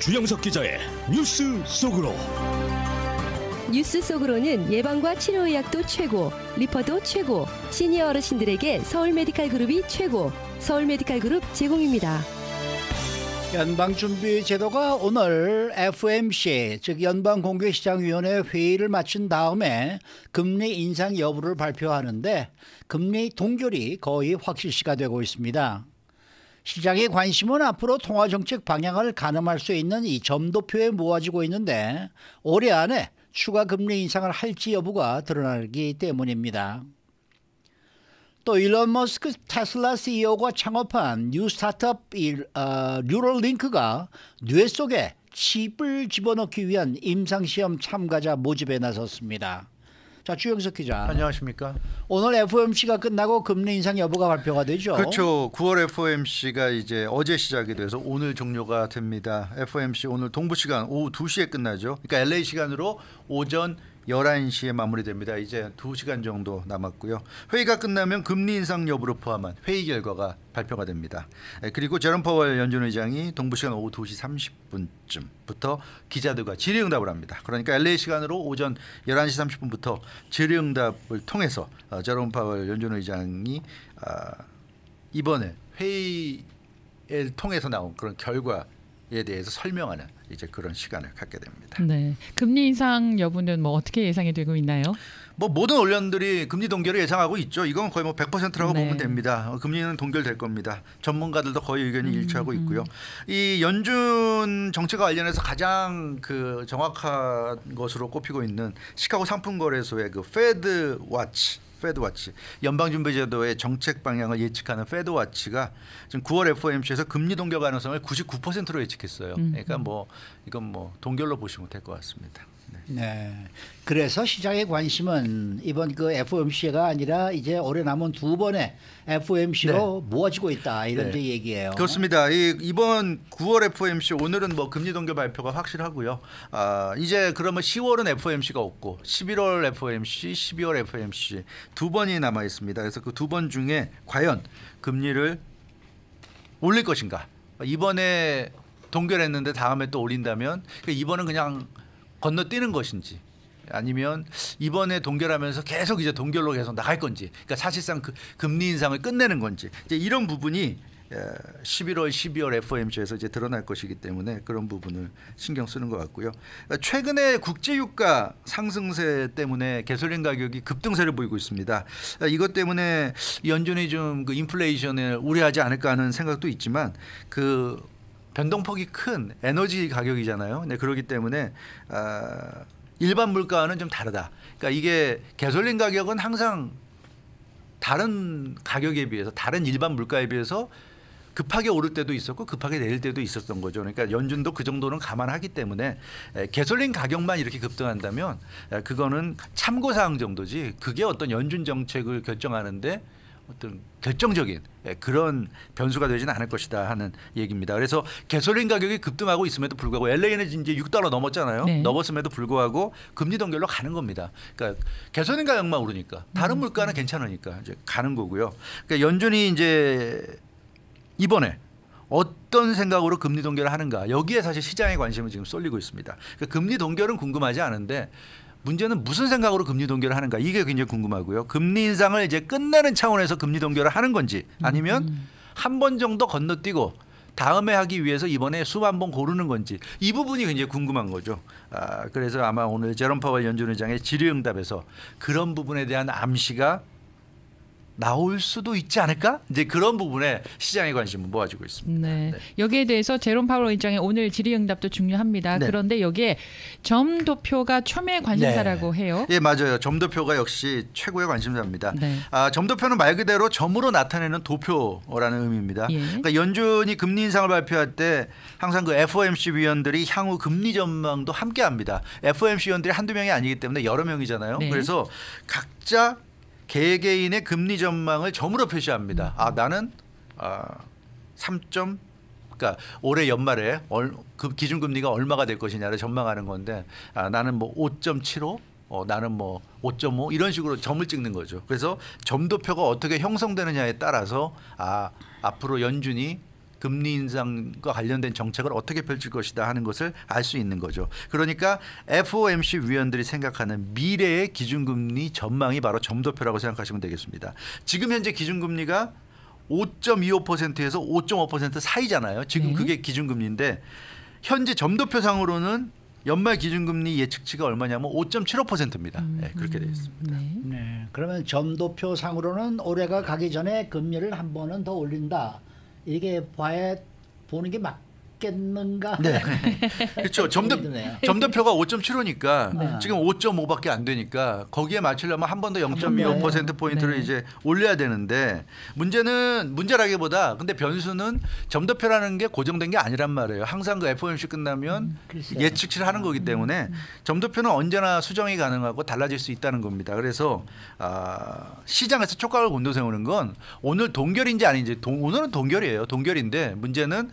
주영석 기자의 뉴스 속으로. 뉴스 속으로는 예방과 치료 의학도 최고, 리퍼도 최고, 시니어 어르신들에게 서울 메디칼 그룹이 최고, 서울 메디칼 그룹 제공입니다. 연방준비제도가 오늘 FOMC, 즉 연방공개시장위원회 회의를 마친 다음에 금리 인상 여부를 발표하는데 금리 동결이 거의 확실시가 되고 있습니다. 시장의 관심은 앞으로 통화정책 방향을 가늠할 수 있는 이 점도표에 모아지고 있는데 올해 안에 추가 금리 인상을 할지 여부가 드러나기 때문입니다. 또 일론 머스크 테슬라 CEO가 창업한 뉴 스타트업 뉴럴링크가 뇌 속에 칩을 집어넣기 위한 임상시험 참가자 모집에 나섰습니다. 자, 주영석 기자. 안녕하십니까. 오늘 FOMC가 끝나고 금리 인상 여부가 발표가 되죠. 그렇죠. 9월 FOMC가 이제 어제 시작이 돼서 오늘 종료가 됩니다. FOMC 오늘 동부 시간 오후 2시에 끝나죠. 그러니까 LA 시간으로 오전 11시에 마무리됩니다. 이제 2시간 정도 남았고요. 회의가 끝나면 금리 인상 여부를 포함한 회의 결과가 발표가 됩니다. 그리고 제롬 파월 연준 의장이 동부시간 오후 2시 30분쯤부터 기자들과 질의응답을 합니다. 그러니까 LA 시간으로 오전 11시 30분부터 질의응답을 통해서 제롬 파월 연준 의장이 이번에 회의를 통해서 나온 그런 결과에 대해서 설명하는 이제 그런 시간을 갖게 됩니다. 네, 금리 인상 여부는 뭐 어떻게 예상이 되고 있나요? 뭐 모든 언론들이 금리 동결을 예상하고 있죠. 이건 거의 뭐 100%라고 네. 보면 됩니다. 금리는 동결될 겁니다. 전문가들도 거의 의견이 일치하고 있고요. 이 연준 정책과 관련해서 가장 그 정확한 것으로 꼽히고 있는 시카고 상품거래소의 그 페드워치 연방준비제도의 정책 방향을 예측하는 페드워치가 지금 9월 FOMC에서 금리 동결 가능성을 99%로 예측했어요. 그러니까 뭐 이건 뭐 동결로 보시면 될 것 같습니다. 네. 그래서 시장의 관심은 이번 그 FOMC가 아니라 이제 올해 남은 두 번의 FOMC로 모아지고 있다 이런 이제 얘기예요. 그렇습니다. 이번 9월 FOMC 오늘은 뭐 금리 동결 발표가 확실하고요. 이제 그러면 10월은 FOMC가 없고 11월 FOMC, 12월 FOMC 두 번이 남아 있습니다. 그래서 그 두 번 중에 과연 금리를 올릴 것인가? 이번에 동결했는데 다음에 또 올린다면 이번은 그냥 건너뛰는 것인지 아니면 이번에 동결하면서 계속 이제 동결로 계속 나갈 건지, 그러니까 사실상 그 금리 인상을 끝내는 건지 이제 이런 부분이 11월, 12월 FOMC에서 이제 드러날 것이기 때문에 그런 부분을 신경 쓰는 것 같고요. 최근에 국제유가 상승세 때문에 가솔린 가격이 급등세를 보이고 있습니다. 이것 때문에 연준이 좀 그 인플레이션을 우려하지 않을까 하는 생각도 있지만 그 변동폭이 큰 에너지 가격이잖아요. 네, 그렇기 때문에 일반 물가와는 좀 다르다. 그러니까 이게 가솔린 가격은 항상 다른 가격에 비해서 다른 일반 물가에 비해서 급하게 오를 때도 있었고 급하게 내릴 때도 있었던 거죠. 그러니까 연준도 그 정도는 감안하기 때문에 가솔린 가격만 이렇게 급등한다면 그거는 참고사항 정도지 그게 어떤 연준 정책을 결정하는데 어떤 결정적인 그런 변수가 되지는 않을 것이다 하는 얘기입니다. 그래서 가솔린 가격이 급등하고 있음에도 불구하고 LA는 이제 $6 넘었잖아요. 네. 넘었음에도 불구하고 금리 동결로 가는 겁니다. 그러니까 가솔린 가격만 오르니까 다른 물가는 괜찮으니까 이제 가는 거고요. 그러니까 연준이 이제 이번에 어떤 생각으로 금리 동결을 하는가 여기에 사실 시장의 관심을 지금 쏠리고 있습니다. 그러니까 금리 동결은 궁금하지 않은데 문제는 무슨 생각으로 금리 동결을 하는가 이게 굉장히 궁금하고요. 금리 인상을 이제 끝내는 차원에서 금리 동결을 하는 건지 아니면 한 번 정도 건너뛰고 다음에 하기 위해서 이번에 수만 번 고르는 건지 이 부분이 굉장히 궁금한 거죠. 그래서 아마 오늘 제롬 파월 연준 의장의 질의응답에서 그런 부분에 대한 암시가 나올 수도 있지 않을까? 이제 그런 부분에 시장의 관심은 모아지고 있습니다. 네. 여기에 대해서 제롬 파월 의장의 오늘 질의응답도 중요합니다. 네. 그런데 여기에 점도표가 첨예 관심사라고 해요. 예, 맞아요. 점도표가 역시 최고의 관심사입니다. 네. 점도표는 말 그대로 점으로 나타내는 도표라는 의미입니다. 예. 그러니까 연준이 금리 인상을 발표할 때 항상 그 FOMC 위원들이 향후 금리 전망도 함께합니다. FOMC 위원들이 한두 명이 아니기 때문에 여러 명이잖아요. 네. 그래서 각자 개개인의 금리 전망을 점으로 표시합니다. 나는 3점 그러니까 올해 연말에 그 기준금리가 얼마가 될 것이냐를 전망하는 건데 나는 뭐 5.75 나는 뭐 5.5 이런 식으로 점을 찍는 거죠. 그래서 점도표가 어떻게 형성되느냐에 따라서 앞으로 연준이 금리 인상과 관련된 정책을 어떻게 펼칠 것이다 하는 것을 알 수 있는 거죠. 그러니까 FOMC 위원들이 생각하는 미래의 기준금리 전망이 바로 점도표라고 생각하시면 되겠습니다. 지금 현재 기준금리가 5.25%에서 5.5% 사이잖아요. 지금 네. 그게 기준금리인데 현재 점도표상으로는 연말 기준금리 예측치가 얼마냐면 5.75%입니다. 네, 그렇게 되어 있습니다. 네. 네, 그러면 점도표 상으로는 올해가 가기 전에 금리를 한 번은 더 올린다. 이렇게 보는 게 맞겠는가? 네. 그렇죠. 점도표가 5.75니까 네. 지금 5.5밖에 안 되니까 거기에 맞추려면 한 번 더 0.25%포인트를 네. 이제 올려야 되는데 문제라기보다 근데 변수는 점도표라는 게 고정된 게 아니란 말이에요. 항상 그 FOMC 끝나면 글쎄요. 예측치를 하는 거기 때문에 점도표는 언제나 수정이 가능하고 달라질 수 있다는 겁니다. 그래서 시장에서 촉각을 곤두세우는 건 오늘 동결인지 아닌지 오늘은 동결이에요. 동결인데 문제는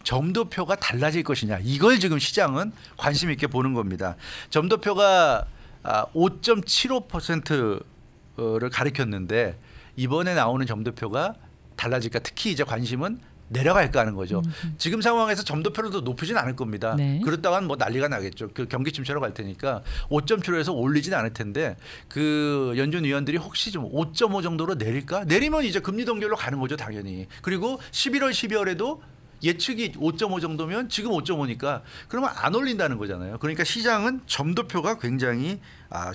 점도표가 달라질 것이냐 이걸 지금 시장은 관심 있게 보는 겁니다. 점도표가 5.75%를 가리켰는데 이번에 나오는 점도표가 달라질까 특히 이제 관심은 내려갈까 하는 거죠. 지금 상황에서 점도표를 더 높이진 않을 겁니다. 네. 그렇다간 뭐 난리가 나겠죠. 그 경기 침체로 갈 테니까 5.75에서 올리진 않을 텐데 그 연준 위원들이 혹시 좀 5.5 정도로 내릴까? 내리면 이제 금리 동결로 가는 거죠, 당연히. 그리고 11월, 12월에도 예측이 5.5 정도면 지금 5.5니까 그러면 안 올린다는 거잖아요. 그러니까 시장은 점도표가 굉장히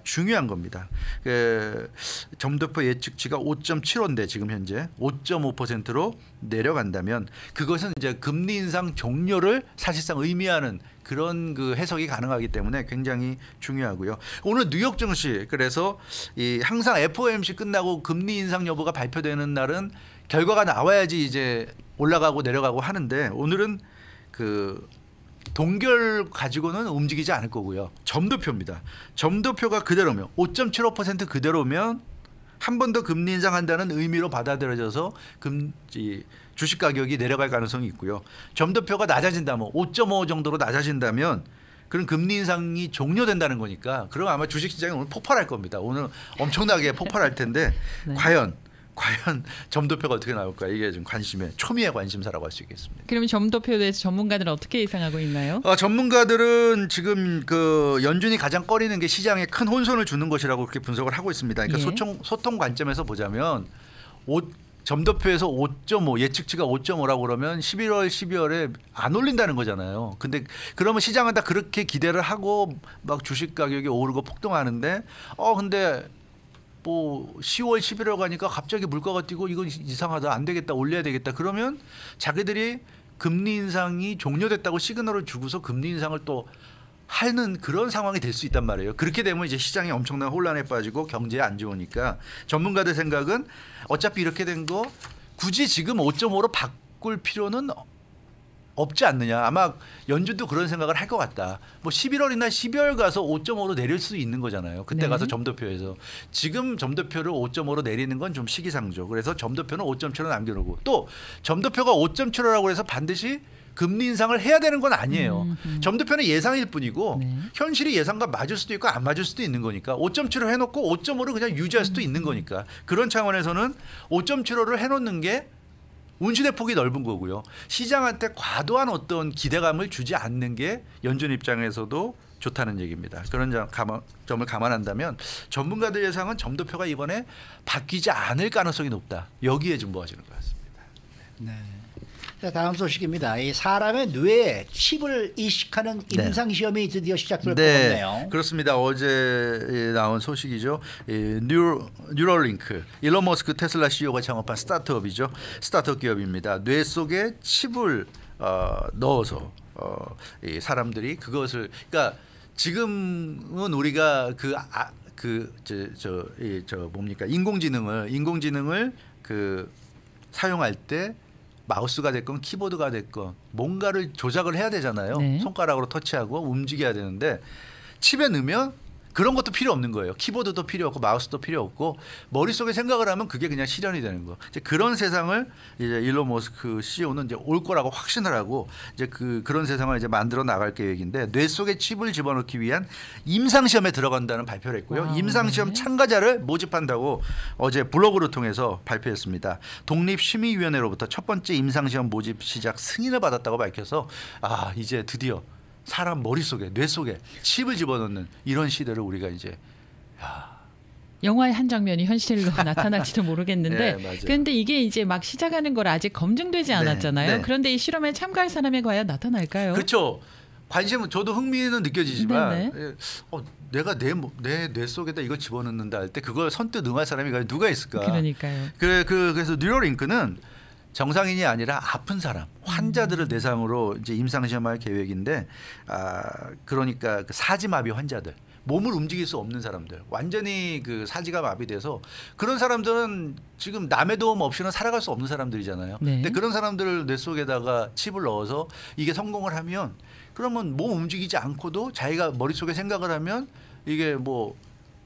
중요한 겁니다. 점도표 예측치가 5.75인데 지금 현재 5.5%로 내려간다면 그것은 이제 금리 인상 종료를 사실상 의미하는 그런 그 해석이 가능하기 때문에 굉장히 중요하고요. 오늘 뉴욕 증시 그래서 항상 FOMC 끝나고 금리 인상 여부가 발표되는 날은 결과가 나와야지 이제 올라가고 내려가고 하는데 오늘은 그 동결 가지고는 움직이지 않을 거고요. 점도표입니다. 점도표가 그대로면 5.75% 그대로면 한 번 더 금리 인상한다는 의미로 받아들여져서 주식 가격이 내려갈 가능성이 있고요. 점도표가 낮아진다면 5.5 정도로 낮아진다면 그런 금리 인상이 종료된다는 거니까 그럼 아마 주식 시장이 오늘 폭발할 겁니다. 오늘 엄청나게 폭발할 텐데 네. 과연 점도표가 어떻게 나올까 이게 좀 초미의 관심사라고 할 수 있겠습니다. 그러면 점도표에 대해서 전문가들은 어떻게 예상하고 있나요? 전문가들은 지금 그 연준이 가장 꺼리는 게 시장에 큰 혼선을 주는 것이라고 그렇게 분석을 하고 있습니다. 그러니까 예. 소통 관점에서 보자면 점도표에서 5.5 예측치가 5.5라고 그러면 11월, 12월에 안 올린다는 거잖아요. 근데 그러면 시장은 다 그렇게 기대를 하고 막 주식 가격이 오르고 폭등하는데 근데 뭐 10월, 11월 가니까 갑자기 물가가 뛰고 이건 이상하다 안 되겠다 올려야 되겠다 그러면 자기들이 금리 인상이 종료됐다고 시그널을 주고서 금리 인상을 또 하는 그런 상황이 될 수 있단 말이에요. 그렇게 되면 이제 시장이 엄청난 혼란에 빠지고 경제에 안 좋으니까 전문가들 생각은 어차피 이렇게 된 거 굳이 지금 5.5로 바꿀 필요는 없지 않느냐. 아마 연준도 그런 생각을 할 것 같다. 뭐 11월이나 12월 가서 5.5로 내릴 수 있는 거잖아요. 그때 네. 가서 점도표에서. 지금 점도표를 5.5로 내리는 건 좀 시기상조. 그래서 점도표는 5.7로 남겨놓고 또 점도표가 5.75라고 해서 반드시 금리 인상을 해야 되는 건 아니에요. 점도표는 예상일 뿐이고 네. 현실이 예상과 맞을 수도 있고 안 맞을 수도 있는 거니까 5.75 해놓고 5.5를 그냥 유지할 수도 있는 거니까 그런 차원에서는 5.75를 해놓는 게 운신의 폭이 넓은 거고요. 시장한테 과도한 어떤 기대감을 주지 않는 게 연준 입장에서도 좋다는 얘기입니다. 그런 점을 감안한다면 전문가들 예상은 점도표가 이번에 바뀌지 않을 가능성이 높다. 여기에 좀 모아지는 것 같습니다. 네. 자, 다음 소식입니다. 이 사람의 뇌에 칩을 이식하는 임상 시험이 드디어 시작될 것 같네요. 그렇습니다. 어제 나온 소식이죠. 뉴럴링크, 일론 머스크 테슬라 CEO가 창업한 스타트업이죠. 스타트업 기업입니다. 뇌 속에 칩을 넣어서 이 사람들이 그것을 그러니까 지금은 우리가 뭡니까 인공지능을 그 사용할 때 마우스가 됐건 키보드가 됐건 뭔가를 조작을 해야 되잖아요. 네. 손가락으로 터치하고 움직여야 되는데 칩에 넣으면 그런 것도 필요 없는 거예요. 키보드도 필요 없고 마우스도 필요 없고 머릿속에 생각을 하면 그게 그냥 실현이 되는 거. 이제 그런 세상을 이제 일론 머스크 CEO는 이제 올 거라고 확신을 하고 이제 그런 세상을 이제 만들어 나갈 계획인데 뇌 속에 칩을 집어넣기 위한 임상 시험에 들어간다는 발표를 했고요. 임상 시험 참가자를 모집한다고 어제 블로그를 통해서 발표했습니다. 독립심의위원회로부터 첫 번째 임상 시험 모집 시작 승인을 받았다고 밝혀서 이제 드디어 사람 머릿속에 뇌 속에 칩을 집어넣는 이런 시대를 우리가 이제 영화의 한 장면이 현실로 나타날지도 모르겠는데 네, 그런데 이게 이제 막 시작하는 걸 아직 검증되지 않았잖아요. 네. 그런데 이 실험에 참가할 사람이 과연 나타날까요? 그렇죠. 관심은 저도 흥미는 느껴지지만 내가 내 뇌 속에다 이거 집어넣는다 할 때 그걸 선뜻 응할 사람이 누가 있을까? 그러니까요. 그래서 뉴러링크는 정상인이 아니라 아픈 사람, 환자들을 대상으로 이제 임상 시험할 계획인데 그러니까 그 사지마비 환자들, 몸을 움직일 수 없는 사람들, 완전히 그 사지가 마비돼서 그런 사람들은 지금 남의 도움 없이는 살아갈 수 없는 사람들이잖아요. 네. 근데 그런 사람들을 뇌 속에다가 칩을 넣어서 이게 성공을 하면 그러면 몸 움직이지 않고도 자기가 머릿속에 생각을 하면 이게 뭐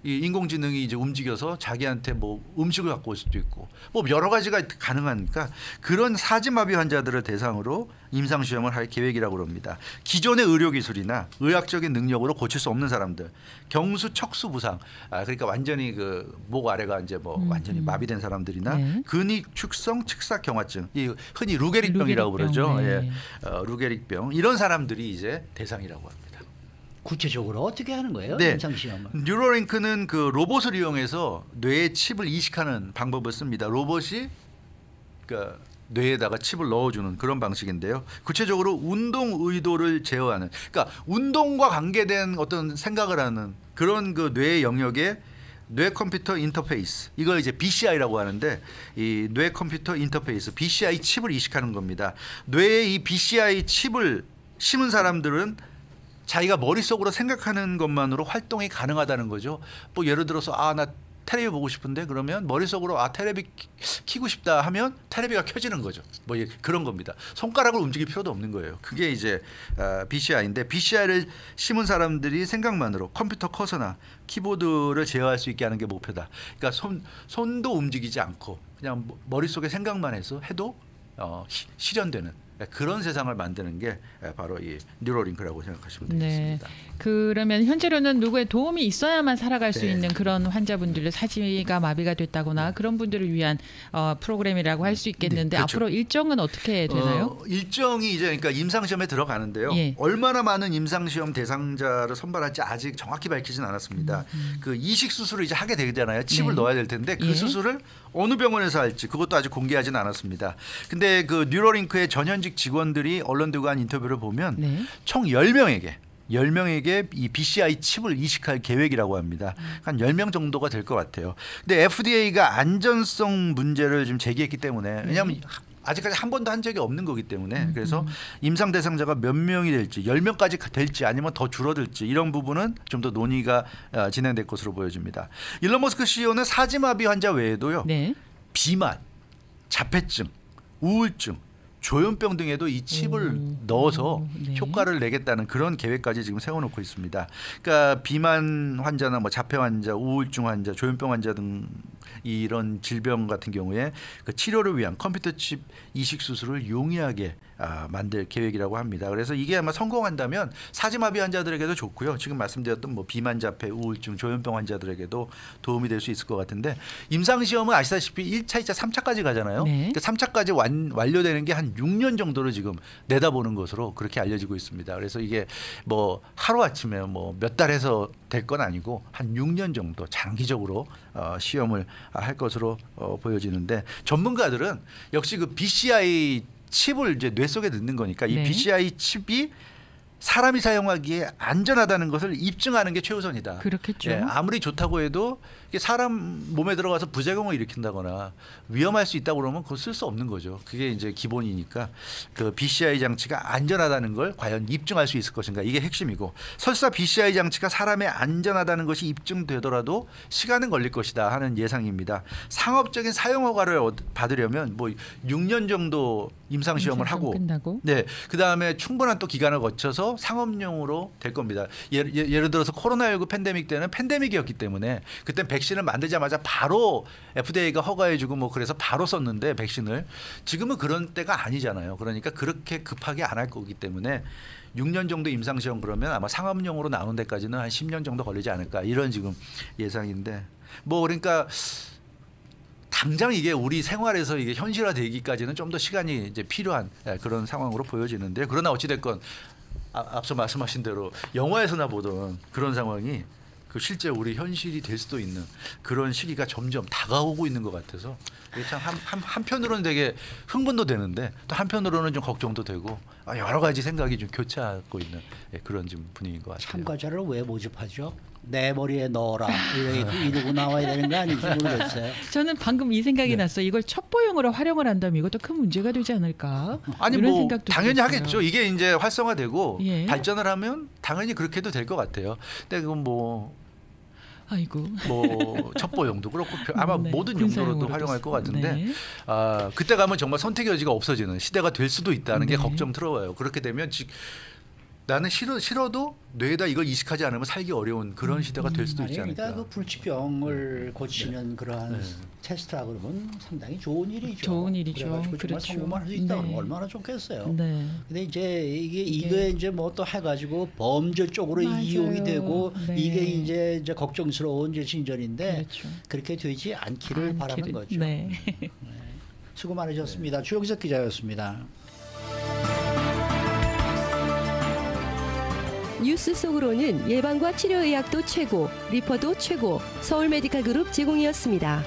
이 인공지능이 이제 움직여서 자기한테 뭐 음식을 갖고 올 수도 있고 뭐 여러 가지가 가능하니까 그런 사지마비 환자들을 대상으로 임상 시험을 할 계획이라고 합니다. 기존의 의료 기술이나 의학적인 능력으로 고칠 수 없는 사람들, 경수 척수 부상, 그러니까 완전히 그 목 아래가 이제 뭐 완전히 마비된 사람들이나 네. 근육 축성 측삭 경화증, 이 흔히 루게릭병이라고 그러죠. 네. 루게릭병 이런 사람들이 이제 대상이라고 합니다. 구체적으로 어떻게 하는 거예요? 네. 임상 시험을. 뉴러링크는 그 로봇을 이용해서 뇌에 칩을 이식하는 방법을 씁니다. 로봇이 그러니까 뇌에다가 칩을 넣어주는 그런 방식인데요. 구체적으로 운동 의도를 제어하는, 그러니까 운동과 관계된 어떤 생각을 하는 그런 그 뇌의 영역에 뇌 컴퓨터 인터페이스, 이걸 이제 BCI라고 하는데 이 뇌 컴퓨터 인터페이스 BCI 칩을 이식하는 겁니다. 뇌에 이 BCI 칩을 심은 사람들은 자기가 머릿속으로 생각하는 것만으로 활동이 가능하다는 거죠. 뭐 예를 들어서 나 테레비 보고 싶은데 그러면 머릿속으로 테레비 켜고 싶다 하면 테레비가 켜지는 거죠. 뭐 그런 겁니다. 손가락을 움직일 필요도 없는 거예요. 그게 이제 BCI인데 BCI를 심은 사람들이 생각만으로 컴퓨터 커서나 키보드를 제어할 수 있게 하는 게 목표다. 그러니까 손도 움직이지 않고 그냥 머릿속에 생각만 해도 실현되는 그런 세상을 만드는 게 바로 이 뉴러링크라고 생각하시면 되겠습니다. 네. 그러면 현재로는 누구의 도움이 있어야만 살아갈 수 있는 그런 환자분들을 사지가 마비가 됐다거나 그런 분들을 위한 프로그램이라고 할 수 있겠는데 그렇죠. 앞으로 일정은 어떻게 되나요? 일정이 이제 그러니까 임상시험에 들어가는데요. 예. 얼마나 많은 임상시험 대상자를 선발할지 아직 정확히 밝히진 않았습니다. 그 이식 수술을 이제 하게 되잖아요. 칩을 네. 넣어야 될 텐데 그 예. 수술을 어느 병원에서 할지 그것도 아직 공개하진 않았습니다. 근데 그 뉴러링크의 전현직 직원들이 언론들과 한 인터뷰를 보면 네. 총 10명에게 이 BCI 칩을 이식할 계획이라고 합니다. 한 10명 정도가 될 것 같아요. 근데 FDA가 안전성 문제를 좀 제기했기 때문에 왜냐하면 아직까지 한 번도 한 적이 없는 거기 때문에 그래서 임상 대상자가 몇 명이 될지 10명까지 될지 아니면 더 줄어들지 이런 부분은 좀 더 논의가 진행될 것으로 보여집니다. 일론 머스크 CEO는 사지마비 환자 외에도요. 네. 비만, 자폐증, 우울증, 조현병 등에도 이 칩을 넣어서 네. 효과를 내겠다는 그런 계획까지 지금 세워놓고 있습니다. 그러니까 비만 환자나 뭐 자폐 환자, 우울증 환자, 조현병 환자 등 이런 질병 같은 경우에 그 치료를 위한 컴퓨터 칩 이식 수술을 용이하게 만들 계획이라고 합니다. 그래서 이게 아마 성공한다면 사지마비 환자들에게도 좋고요. 지금 말씀드렸던 뭐 비만, 자폐, 우울증, 조현병 환자들에게도 도움이 될 수 있을 것 같은데 임상 시험은 아시다시피 1차, 2차, 3차까지 가잖아요. 네. 그러니까 3차까지 완료되는 게 한 6년 정도를 지금 내다보는 것으로 그렇게 알려지고 있습니다. 그래서 이게 뭐 하루아침에 뭐 몇 달에서 될 건 아니고 한 6년 정도 장기적으로 시험을 할 것으로 보여지는데 전문가들은 역시 그 BCI 칩을 이제 뇌 속에 넣는 거니까 이 네. BCI 칩이 사람이 사용하기에 안전하다는 것을 입증하는 게 최우선이다. 그렇겠죠. 예, 아무리 좋다고 해도 이게 사람 몸에 들어가서 부작용을 일으킨다거나 위험할 수 있다고 그러면 그거 쓸 수 없는 거죠. 그게 이제 기본이니까 그 BCI 장치가 안전하다는 걸 과연 입증할 수 있을 것인가 이게 핵심이고 설사 BCI 장치가 사람에 안전하다는 것이 입증되더라도 시간은 걸릴 것이다 하는 예상입니다. 상업적인 사용 허가를 받으려면 뭐 6년 정도 임상 시험을 하고 끝나고. 네, 그다음에 충분한 또 기간을 거쳐서 상업용으로 될 겁니다. 예를 들어서 코로나19 팬데믹 때는 팬데믹이었기 때문에 그때 백신을 만들자마자 바로 FDA가 허가해주고 뭐 그래서 바로 썼는데 백신을 지금은 그런 때가 아니잖아요. 그러니까 그렇게 급하게 안 할 거기 때문에 6년 정도 임상 시험 그러면 아마 상업용으로 나오는 데까지는 한 10년 정도 걸리지 않을까 이런 지금 예상인데 뭐 그러니까. 당장 이게 우리 생활에서 이게 현실화되기까지는 좀 더 시간이 이제 필요한 그런 상황으로 보여지는데 그러나 어찌됐건 앞서 말씀하신 대로 영화에서나 보던 그런 상황이 그 실제 우리 현실이 될 수도 있는 그런 시기가 점점 다가오고 있는 것 같아서 이게 참 한편으로는 되게 흥분도 되는데 또 한편으로는 좀 걱정도 되고 여러 가지 생각이 좀 교차하고 있는 그런 좀 분위기인 것 같아요. 참가자를 왜 모집하죠? 내 머리에 넣어라 이러고 나와야 되는 거 아닌지 모르겠어요. 저는 방금 이 생각이 네. 났어요. 이걸 첩보용으로 활용을 한다면 이것도 큰 문제가 되지 않을까? 아니 이런 뭐 생각도 당연히 들었어요. 하겠죠. 이게 이제 활성화되고 예. 발전을 하면 당연히 그렇게 해도 될 것 같아요. 근데 그건 뭐 아이고. 첩보용도 그렇고 아마 네, 모든 군사용으로도 용도로도 활용할 것 같은데 네. 그때 가면 정말 선택의 여지가 없어지는 시대가 될 수도 있다는 게 네. 걱정스러워요. 그렇게 되면 나는 싫어도 뇌에다 이걸 이식하지 않으면 살기 어려운 그런 시대가 될 수도 아니, 있지 않을까. 그러니까 그 불치병을 고치는 그러한 네. 테스트라 그러면 상당히 좋은 일이죠. 좋은 일이죠. 그래가지고 정말 그렇죠. 성공할 수 있다 그러면 네. 얼마나 좋겠어요. 네. 근데 이제 이게 이제 뭐 또 해가지고 범죄 쪽으로 맞아요. 이용이 되고 네. 이게 이제 걱정스러운 이제 진전인데 그렇죠. 그렇게 되지 않기를 바라는 거죠. 네. 수고 많으셨습니다. 주영석 기자였습니다. 뉴스 속으로는 예방과 치료의학도 최고, 리퍼도 최고, 서울 메디칼 그룹 제공이었습니다.